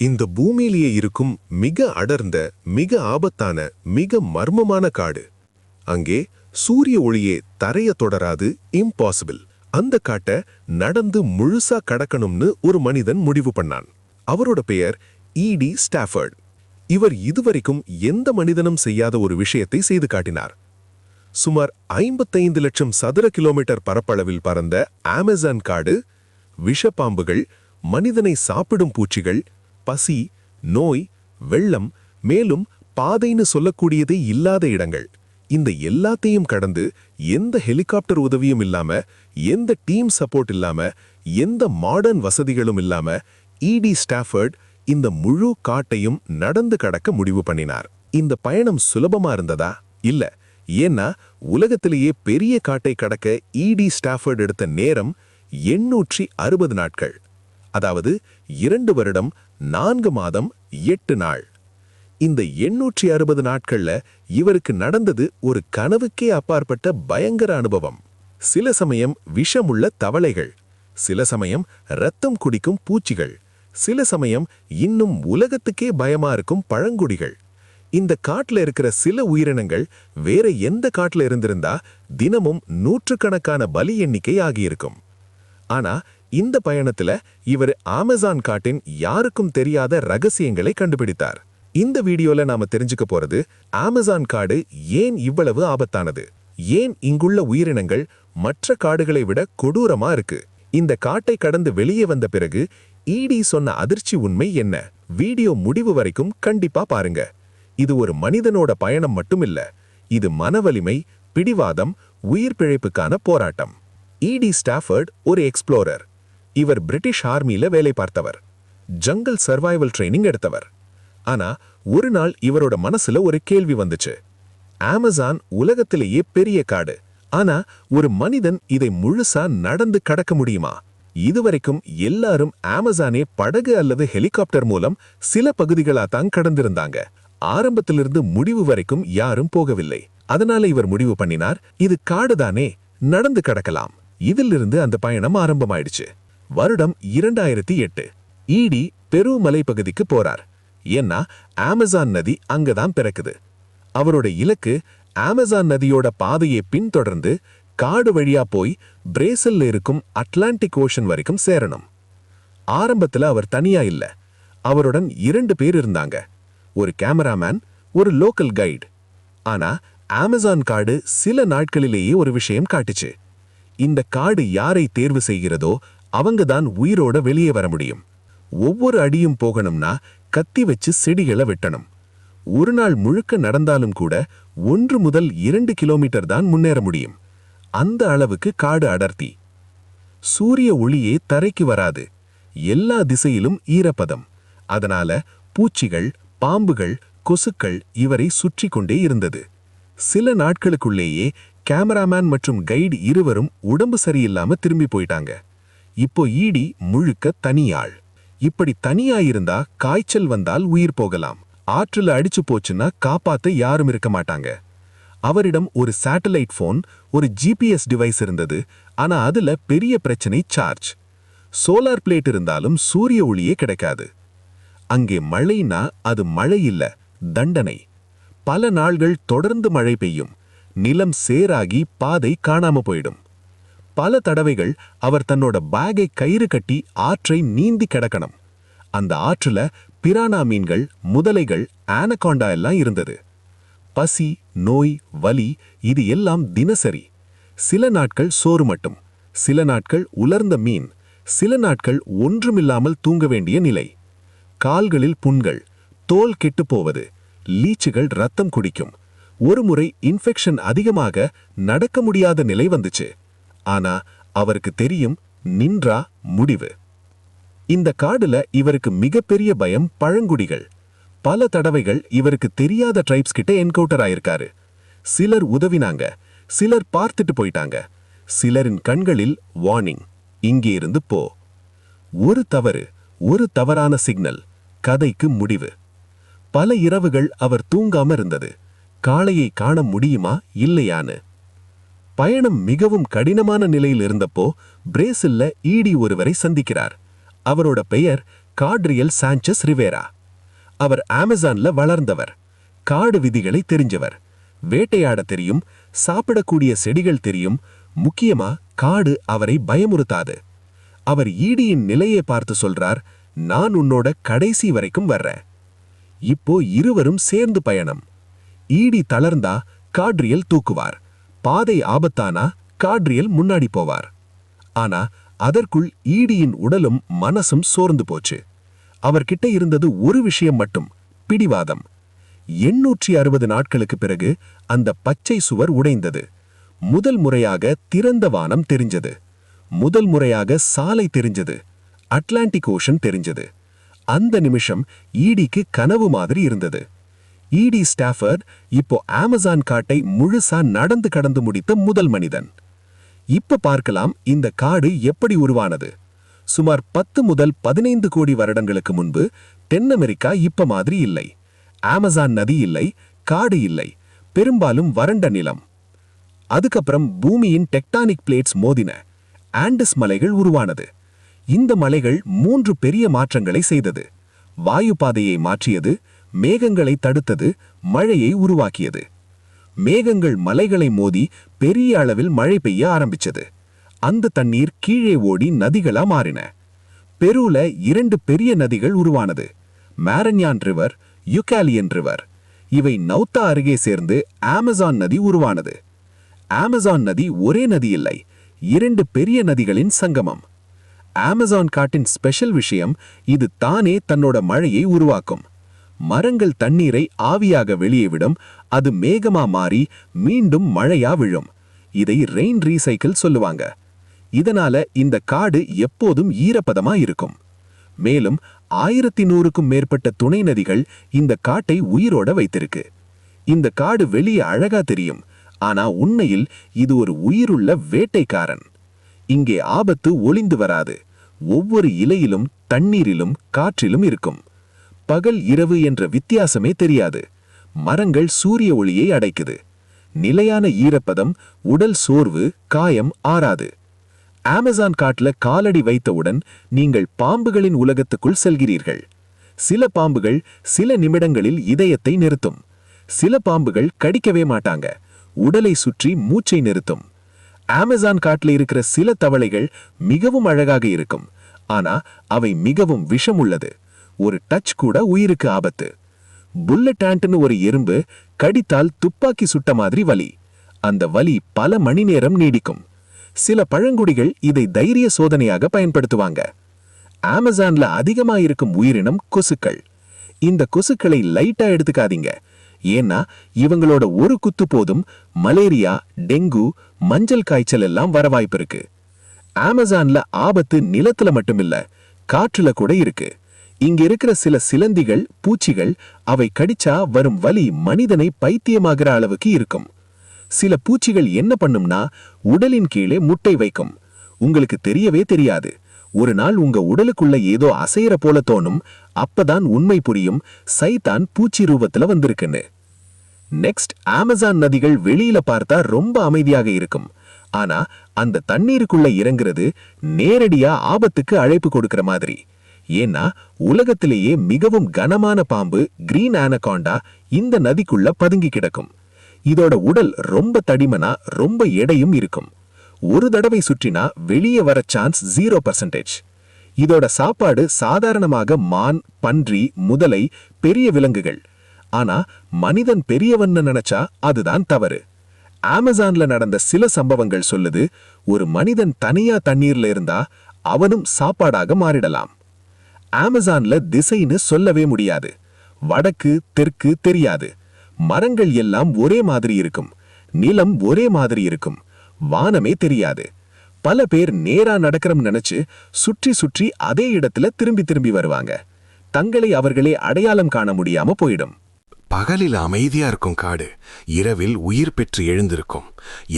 இந்த பூமியிலேயே இருக்கும் மிக அடர்ந்த, மிக ஆபத்தான, மிக மர்மமான காடு. அங்கே சூரிய ஒளியே தரைய தொடராது, இம்பாசிபிள். அந்த காட்டை நடந்து முழுசா கடக்கணும்னு ஒரு மனிதன் முடிவு பண்ணான். அவரோட பெயர் ஈடி ஸ்டாஃபர்ட். இவர் இதுவரைக்கும் எந்த மனிதனும் செய்யாத ஒரு விஷயத்தை செய்து காட்டினார். சுமார் 55 லட்சம் சதுர கிலோமீட்டர் பரப்பளவில் பறந்த அமேசான் காடு, விஷப்பாம்புகள், மனிதனை சாப்பிடும் பூச்சிகள், பசி, நோய், வெள்ளம், மேலும் பாதைன்னு சொல்லக்கூடியதே இல்லாத இடங்கள். இந்த எல்லாத்தையும் கடந்து எந்த ஹெலிகாப்டர் உதவியும் இல்லாம, எந்த டீம் சப்போர்ட் இல்லாம, எந்த மாடர்ன் வசதிகளும் இல்லாம ஈடி ஸ்டாஃபர்ட் இந்த முழு காட்டையும் நடந்து கடக்க முடிவு பண்ணினார். இந்த பயணம் சுலபமா இருந்ததா? இல்ல. ஏன்னா உலகத்திலேயே பெரிய காட்டை கடக்க ஈடி ஸ்டாஃபர்ட் எடுத்த நேரம் 860 நாட்கள். அதாவது 2 வருடம் 4 மாதம் 8 நாள். இந்த 860 நாட்கள்ல இவருக்கு நடந்தது ஒரு கனவுக்கே அப்பாற்பட்ட பயங்கர அனுபவம். சில சமயம் விஷமுள்ள தவளைகள், சில சமயம் ரத்தம் குடிக்கும் பூச்சிகள், சில சமயம் இன்னும் உலகத்துக்கே பயமா இருக்கும் பழங்குடிகள். இந்த காட்டுல இருக்கிற சில உயிரினங்கள் வேற எந்த காட்டுல இருந்திருந்தா தினமும் நூற்றுக்கணக்கான பலி எண்ணிக்கை ஆகியிருக்கும். ஆனா இந்த பயணத்துல இவர் அமேசான் காட்டின் யாருக்கும் தெரியாத ரகசியங்களை கண்டுபிடித்தார். இந்த வீடியோல நாம தெரிஞ்சுக்க போறது, அமேசான் காடு ஏன் இவ்வளவு ஆபத்தானது, ஏன் இங்குள்ள உயிரினங்கள் மற்ற காடுகளை விட கொடூரமா இருக்கு, இந்த காட்டை கடந்து வெளியே வந்த பிறகு ஈடி சொன்ன அதிர்ச்சி உண்மை என்ன. வீடியோ முடிவு வரைக்கும் கண்டிப்பா பாருங்க. இது ஒரு மனிதனோட பயணம் மட்டும் இல்ல, இது மனவலிமை, பிடிவாதம், உயிர் பிழைப்புக்கான போராட்டம். ஈடி ஸ்டாஃபர்ட் ஒரு எக்ஸ்ப்ளோரர். இவர் பிரிட்டிஷ் ஆர்மியில வேலை பார்த்தவர், ஜங்கல் சர்வைவல் ட்ரைனிங் எடுத்தவர். ஆனா ஒரு நாள் இவரோட மனசுல ஒரு கேள்வி வந்துச்சு. அமேசான் உலகத்திலேயே பெரிய காடு, ஆனா ஒரு மனிதன் இதை முழுசா நடந்து கடக்க முடியுமா? இதுவரைக்கும் எல்லாரும் அமேசானே படகு அல்லது ஹெலிகாப்டர் மூலம் சில பகுதிகளா தான் கடந்திருந்தாங்க. ஆரம்பத்திலிருந்து முடிவு வரைக்கும் யாரும் போகவில்லை. அதனால இவர் முடிவு பண்ணினார், இது காடுதானே, நடந்து கடக்கலாம். இதிலிருந்து அந்த பயணம் ஆரம்பமாயிடுச்சு. வருடம் 2008. ஈடி பெரு மலைப்பகுதிக்கு போறார். ஏன்னா அமேசான் நதி அங்கதான் பிறக்குது. அவரோட இலக்கு அமேசான் நதியோட பாதையை பின்தொடர்ந்து காடு வழியா போய் பிரேசில்ல இருக்கும் அட்லாண்டிக் ஓஷன் வரைக்கும் சேரணும். ஆரம்பத்துல அவர் தனியா இல்ல, அவருடன் 2 பேர் இருந்தாங்க, ஒரு கேமராமேன், ஒரு லோக்கல் கைடு. ஆனா அமேசான் காடு சில நாட்களிலேயே ஒரு விஷயம் காட்டுச்சு. இந்த காடு யாரை தேர்வு செய்கிறதோ அவங்க தான் உயிரோட வெளியே வர முடியும். ஒவ்வொரு அடியும் போகணும்னா கத்தி வச்சு செடிகளை வெட்டணும். ஒரு நாள் முழுக்க நடந்தாலும் கூட 1 முதல் 2 கிலோமீட்டர் தான் முன்னேற முடியும். அந்த அளவுக்கு காடு அடர்த்தி. சூரிய ஒளியே தரைக்கு வராது, எல்லா திசையிலும் ஈரப்பதம். அதனால பூச்சிகள், பாம்புகள், கொசுக்கள் இவரை சுற்றி கொண்டே இருந்தது. சில நாட்களுக்குள்ளேயே கேமராமேன் மற்றும் கைடு இருவரும் உடம்பு சரியில்லாம திரும்பி போயிட்டாங்க. இப்போ ஈடி முழுக்க தனியாள். இப்படி தனியாயிருந்தா காய்ச்சல் வந்தால் உயிர் போகலாம். ஆற்றுல அடிச்சு போச்சுன்னா காப்பாத்த யாரும் இருக்க மாட்டாங்க. அவரிடம் ஒரு சேட்டலைட் போன், ஒரு ஜிபிஎஸ் டிவைஸ் இருந்தது. ஆனா அதுல பெரிய பிரச்சனை சார்ஜ். சோலார் பிளேட் இருந்தாலும் சூரிய ஒளியே கிடைக்காது. அங்கே மழைனா அது மழை இல்ல, தண்டனை. பல நாள்கள் தொடர்ந்து மழை பெய்யும், நிலம் சேராகி பாதை காணாம போயிடும். பல தடவைகள் அவர் தன்னோட பேக்கை கயிறு கட்டி ஆற்றை நீந்தி கிடக்கணும். அந்த ஆற்றுல பிரானா மீன்கள், முதலைகள், ஆனகாண்டா எல்லாம் இருந்தது. பசி, நோய், வலி இது எல்லாம் தினசரி. சில நாட்கள் சோறு மட்டும், சில நாட்கள் உலர்ந்த மீன், சில நாட்கள் ஒன்றுமில்லாமல் தூங்க வேண்டிய நிலை. கால்களில் புண்கள், தோல் கெட்டு போவது, லீச்சுகள் ரத்தம் குடிக்கும். ஒரு முறை இன்ஃபெக்ஷன் அதிகமாக நடக்க முடியாத நிலை வந்துச்சு. ஆனா அவருக்கு தெரியும், நின்றா முடிவு. இந்த காடுல இவருக்கு மிகப்பெரிய பயம் பழங்குடிகள். பல தடவைகள் இவருக்கு தெரியாத ட்ரைப்ஸ் கிட்ட என்கவுண்டர் ஆயிருக்காரு. சிலர் உதவினாங்க, சிலர் பார்த்துட்டு போயிட்டாங்க. சிலரின் கண்களில் வார்னிங், இங்கே இருந்து போ. ஒரு தவறு, ஒரு தவறான சிக்னல், கதைக்கு முடிவு. பல இரவுகள் அவர் தூங்காம இருந்தது, காளையை காண முடியுமா இல்லையான்னு. பயணம் மிகவும் கடினமான நிலையில் இருந்தப்போ பிரேசில்ல ஈடி ஒருவரை சந்திக்கிறார். அவரோட பெயர் காட்ரியல் சாnchez ரிவேரா. அவர் அமேசான்ல வளர்ந்தவர். காடு விதிகளை தெரிஞ்சவர். வேட்டையாட தெரியும், சாப்பிடக்கூடிய செடிகள் தெரியும். முக்கியமா காடு அவரை பயமுறுத்தாது. அவர் ஈடியின் நிலையை பார்த்து சொல்றார், நான் உன்னோட கடைசி வரைக்கும் வர்றேன். இப்போ இருவரும் சேர்ந்து பயணம். ஈடி தளர்ந்தா காட்ரியல் தூக்குவார். பாதை ஆபத்தானா காட்ரியல் முன்னாடி போவார். ஆனா அதற்குள் ஈடியின் உடலும் மனசும் சோர்ந்து போச்சு. அவர்கிட்ட இருந்தது ஒரு விஷயம் மட்டும், பிடிவாதம். 860 நாட்களுக்கு பிறகு அந்த பச்சை சுவர் உடைந்தது. முதல் முறையாக திறந்த வானம் தெரிஞ்சது. முதல் முறையாக சாலை தெரிஞ்சது. அட்லாண்டிக் ஓஷன் தெரிஞ்சது. அந்த நிமிஷம் ஈடிக்கு கனவு மாதிரி இருந்தது. ஈடி ஸ்டாஃபர்ட் இப்போ அமேசான் காட்டை முழுசா நடந்து கடந்து முடித்த முதல் மனிதன். இப்ப பார்க்கலாம் இந்த காடு எப்படி உருவானது. சுமார் 10 முதல் 15 கோடி வருடங்களுக்கு முன்பு தென் அமெரிக்கா இப்ப மாதிரி இல்லை. அமேசான் நதி இல்லை, காடு இல்லை, பெரும்பாலும் வறண்ட நிலம். அதுக்கப்புறம் பூமியின் டெக்டானிக் பிளேட்ஸ் மோதின. ஆண்டஸ் மலைகள் உருவானது. இந்த மலைகள் 3 பெரிய மாற்றங்களை செய்தது. வாயு பாதையை மாற்றியது, மேகங்களை தடுத்தது, மழையை உருவாக்கியது. மேகங்கள் மலைகளை மோதி பெரிய அளவில் மழை பெய்ய ஆரம்பிச்சது. அந்த தண்ணீர் கீழே ஓடி நதிகளா மாறின. பெருல 2 பெரிய நதிகள் உருவானது, மாரன்யான் ரிவர், யுகாலியன் ரிவர். இவை நௌத்தா அருகே சேர்ந்து அமேசான் நதி உருவானது. அமேசான் நதி ஒரே நதி இல்லை, 2 பெரிய நதிகளின் சங்கமம். அமேசான் காட்டின் ஸ்பெஷல் விஷயம், இது தானே தன்னோட மழையை உருவாக்கும். மரங்கள் தண்ணீரை ஆவியாக வெளியே விடும், அது மேகமா மாறி மீண்டும் மழையா விழும். இதை ரெயின் ரீசைக்கிள் சொல்லுவாங்க. இதனால இந்த காடு எப்போதும் ஈரப்பதமா இருக்கும். மேலும் 1100க்கும் மேற்பட்ட துணை நதிகள் இந்த காட்டை உயிரோட வைத்திருக்கு. இந்த காடு வெளியே அழகா தெரியும், ஆனா உண்மையில் இது ஒரு உயிருள்ள வேட்டைக்காரன். இங்கே ஆபத்து ஒளிந்து வராது. ஒவ்வொரு இலையிலும், தண்ணீரிலும், காற்றிலும் இருக்கும். பகல் இரவு என்ற வித்தியாசமே தெரியாது. மரங்கள் சூரிய ஒளியை அடைக்குது. நிலையான ஈரப்பதம், உடல் சோர்வு, காயம் ஆறாது. அமேசான் காட்டுல காலடி வைத்தவுடன் நீங்கள் பாம்புகளின் உலகத்துக்குள் செல்கிறீர்கள். சில பாம்புகள் சில நிமிடங்களில் இதயத்தை நிறுத்தும். சில பாம்புகள் கடிக்கவே மாட்டாங்க, உடலை சுற்றி மூச்சை நிறுத்தும். அமேசான் காட்டுல இருக்கிற சில தவளைகள் மிகவும் அழகாக இருக்கும், ஆனா அவை மிகவும் விஷம் உள்ளது. ஒரு டச் கூட உயிருக்கு ஆபத்து. புல்லட் ஆண்ட்னு ஒரு எறும்பு கடித்தால் துப்பாக்கி சுட்ட மாதிரி வலி. அந்த வலி பல மணி நேரம் நீடிக்கும். சில பழங்குடிகள் இதை தைரிய சோதனையாக பயன்படுத்துவாங்க. அமேசான்ல அதிகமா இருக்கும் உயிரினம் கொசுக்கள். இந்த கொசுக்களை லைட்டா எடுத்துக்காதீங்க. ஏன்னா இவங்களோட ஒரு குத்து போதும் மலேரியா, டெங்கு, மஞ்சள் காய்ச்சல் எல்லாம் வர வாய்ப்பு இருக்கு. அமேசான்ல ஆபத்து நிலத்துல மட்டுமில்ல, காற்றுல கூட இருக்கு. இங்க இருக்கிற சில சிலந்திகள், பூச்சிகள், அவை கடிச்சா வரும் வலி மனிதனை பைத்தியமாகிற அளவுக்கு இருக்கும். சில பூச்சிகள் என்ன பண்ணும்னா உடலின் கீழே முட்டை வைக்கும். உங்களுக்கு தெரியவே தெரியாது. ஒரு நாள் உங்க உடலுக்குள்ள ஏதோ அசைற போல தோணும். அப்பதான் உண்மை புரியும், சைத்தான் பூச்சி ரூபத்துல வந்திருக்குன்னு. நெக்ஸ்ட், அமேசான் நதிகள் வெளியில பார்த்தா ரொம்ப அமைதியாக இருக்கும். ஆனா அந்த தண்ணீருக்குள்ள இறங்குறது நேரடியா ஆபத்துக்கு அழைப்பு கொடுக்கிற மாதிரி. ஏன்னா உலகத்திலேயே மிகவும் கனமான பாம்பு கிரீன் ஆனகாண்டா இந்த நதிக்குள்ள பதுங்கி கிடக்கும். இதோட உடல் ரொம்ப தடிமனா, ரொம்ப எடையும் இருக்கும். ஒரு தடவை சுற்றினா வெளியே வர சான்ஸ் 0%. இதோட சாப்பாடு சாதாரணமாக மான், பன்றி, முதலை, பெரிய விலங்குகள். ஆனா மனிதன் பெரியவன்னு நினைச்சா அதுதான் தவறு. அமேசான்ல நடந்த சில சம்பவங்கள் சொல்லுது, ஒரு மனிதன் தனியா தண்ணீர்ல இருந்தா அவனும் சாப்பாடாக மாறிடலாம். அமேசான்ல திசைன்னு சொல்லவே முடியாது. வடக்கு தெற்கு தெரியாது. மரங்கள் எல்லாம் ஒரே மாதிரி இருக்கும். நிலம் ஒரே மாதிரி இருக்கும். வானமே தெரியாது. பல பேர் நேரா நடக்கிறோம் நினைச்சு சுற்றி சுற்றி அதே இடத்துல திரும்பி திரும்பி வருவாங்க. தங்களை அவர்களே அடையாளம் காண முடியாம போயிடும். பகலில் அமைதியா இருக்கும் காடு, இரவில் உயிர் பெற்று எழுந்திருக்கும்.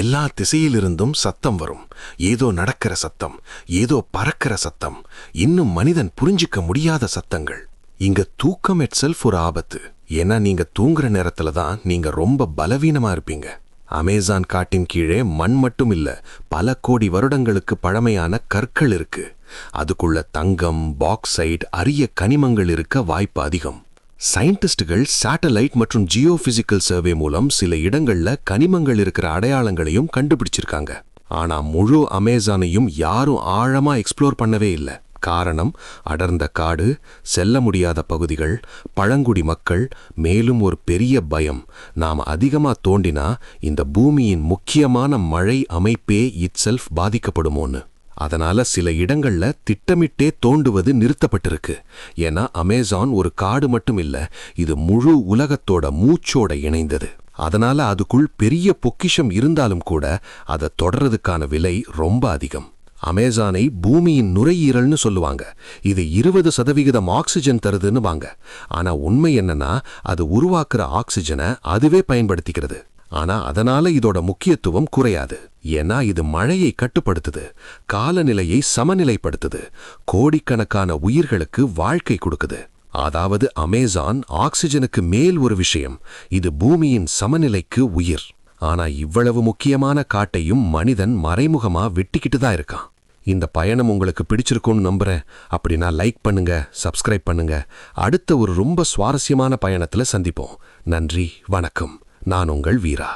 எல்லா திசையிலிருந்தும் சத்தம் வரும். ஏதோ நடக்கிற சத்தம், ஏதோ பறக்கிற சத்தம், இன்னும் மனிதன் புரிஞ்சிக்க முடியாத சத்தங்கள். இங்க தூக்கம் இட்செல்ஃப் ஒரு ஆபத்து. ஏன்னா நீங்க தூங்குற நேரத்துல தான் நீங்க ரொம்ப பலவீனமா இருப்பீங்க. அமேசான் காட்டின் கீழே மண் மட்டும் இல்ல, பல கோடி வருடங்களுக்கு பழமையான கற்கள் இருக்கு. அதுக்குள்ள தங்கம், பாக்சைட், அரிய கனிமங்கள் இருக்க வாய்ப்பு அதிகம். சயின்டிஸ்டுகள் சேட்டலைட் மற்றும் ஜியோபிசிக்கல் சர்வே மூலம் சில இடங்கள்ல கனிமங்கள் இருக்கிற அடையாளங்களையும் கண்டுபிடிச்சிருக்காங்க. ஆனா முழு அமேசானையும் யாரும் ஆழமா எக்ஸ்ப்ளோர் பண்ணவே இல்லை. காரணம், அடர்ந்த காடு, செல்ல முடியாத பகுதிகள், பழங்குடி மக்கள், மேலும் ஒரு பெரிய பயம், நாம் அதிகமா தோண்டினா இந்த பூமியின் முக்கியமான மழை அமைப்பே இட்செல்ஃப் பாதிக்கப்படுமோன்னு. அதனால சில இடங்கள்ல திட்டமிட்டே தோண்டுவது நிறுத்தப்பட்டிருக்கு. ஏன்னா அமேசான் ஒரு காடு மட்டும் இல்ல, இது முழு உலகத்தோட மூச்சோட இணைந்தது. அதனால அதுக்குள் பெரிய பொக்கிஷம் இருந்தாலும் கூட அதை தொடர்றதுக்கான விலை ரொம்ப அதிகம். அமேசானை பூமியின் நுரையீரல்னு சொல்லுவாங்க. இது 20% ஆக்சிஜன் தருதுன்னு வாங்க. ஆனா உண்மை என்னன்னா, அது உருவாக்குற ஆக்சிஜனை அதுவே பயன்படுத்திக்கிறது. ஆனா அதனால இதோட முக்கியத்துவம் குறையாது. ஏன்னா இது மழையை கட்டுப்படுத்துது, காலநிலையை சமநிலைப்படுத்துது, கோடிக்கணக்கான உயிர்களுக்கு வாழ்க்கை கொடுக்குது. அதாவது அமேசான் ஆக்சிஜனுக்கு மேல் ஒரு விஷயம், இது பூமியின் சமநிலைக்கு உயிர். ஆனா இவ்வளவு முக்கியமான காட்டையும் மனிதன் மறைமுகமா வெட்டிக்கிட்டு தான் இருக்கான். இந்த பயணம் உங்களுக்கு பிடிச்சிருக்கும்னு நம்புறேன். அப்படின்னா லைக் பண்ணுங்க, சப்ஸ்கிரைப் பண்ணுங்க. அடுத்த ஒரு ரொம்ப சுவாரஸ்யமான பயணத்துல சந்திப்போம். நன்றி, வணக்கம். நான் உங்கள் வீரா.